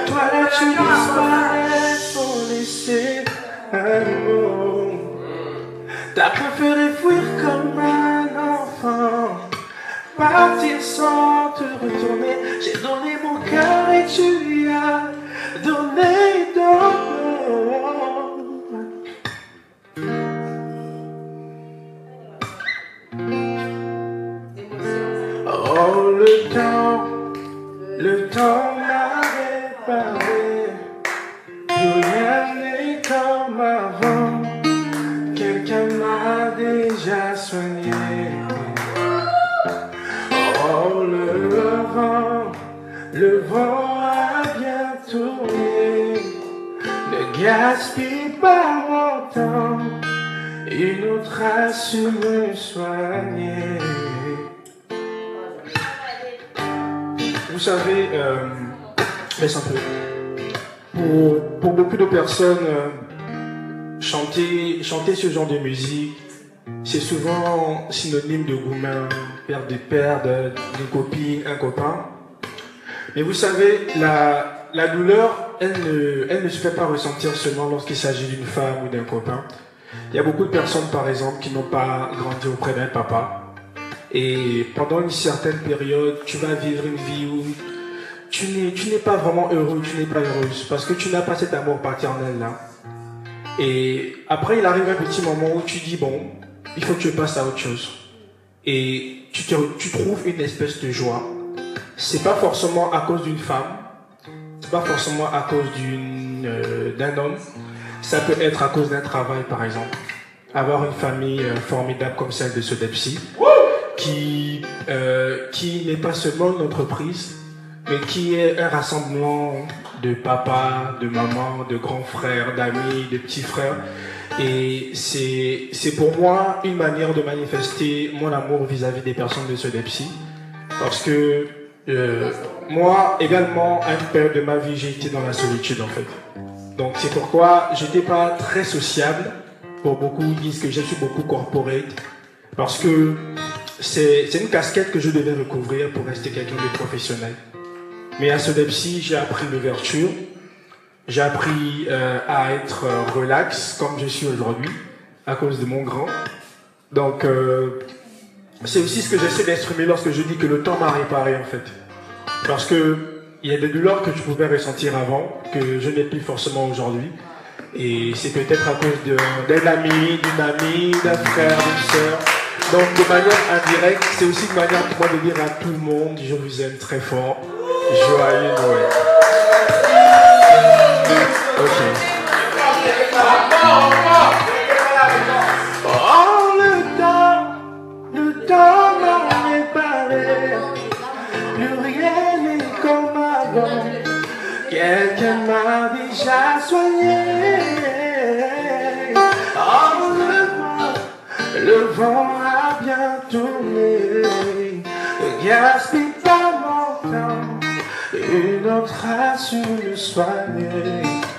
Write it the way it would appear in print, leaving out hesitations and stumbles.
Toi, tu disparais sans laisser un mot. T'as préféré fuir comme un enfant, partir sans te retourner. J'ai donné mon cœur et tu lui as donné ton oh, le temps m'a réparé. Plus rien n'est comme avant. Quelqu'un m'a déjà soigné. Oh, le vent a bien tourné. Ne gaspille pas mon temps. Une autre a su me soigner. Vous savez, laisse un peu. Pour beaucoup de personnes, chanter ce genre de musique, c'est souvent synonyme de gourmand, perdre des pères, d'une copine, un copain. Mais vous savez, la douleur, elle ne se fait pas ressentir seulement lorsqu'il s'agit d'une femme ou d'un copain. Il y a beaucoup de personnes, par exemple, qui n'ont pas grandi auprès d'un papa. Et pendant une certaine période, tu vas vivre une vie où tu n'es pas vraiment heureux, tu n'es pas heureuse, parce que tu n'as pas cet amour paternel là. Et après, il arrive un petit moment où tu dis, bon, il faut que tu passes à autre chose. Et tu trouves une espèce de joie. C'est pas forcément à cause d'une femme, c'est pas forcément à cause d'un homme, ça peut être à cause d'un travail par exemple. Avoir une famille formidable comme celle de ce Depsy, qui n'est pas seulement une entreprise, mais qui est un rassemblement de papa, de maman, de grands frères, d'amis, de petits frères. Et c'est pour moi une manière de manifester mon amour vis-à-vis des personnes de ce Depsy. Parce que moi, également, à une période de ma vie, j'ai été dans la solitude en fait. Donc c'est pourquoi j'étais pas très sociable. Pour beaucoup, ils disent que je suis beaucoup corporate. Parce que c'est une casquette que je devais recouvrir pour rester quelqu'un de professionnel. Mais à ce Depsy, j'ai appris l'ouverture, j'ai appris à être relax comme je suis aujourd'hui, à cause de mon grand. Donc, c'est aussi ce que j'essaie d'exprimer lorsque je dis que le temps m'a réparé en fait. Parce que il y a des douleurs que je pouvais ressentir avant, que je n'ai plus forcément aujourd'hui. Et c'est peut-être à cause d'un ami, d'une amie, d'un frère, d'une sœur. Donc de manière indirecte, c'est aussi une manière pour moi de dire à tout le monde, je vous aime très fort. Joyeux Noël. Ok. Oh, le temps m'a réparé. Plus rien n'est comme avant. Quelqu'un m'a déjà soigné. Oh, le vent a bien tourné. Ne gaspille pas mon temps. Une autre a su me soigner.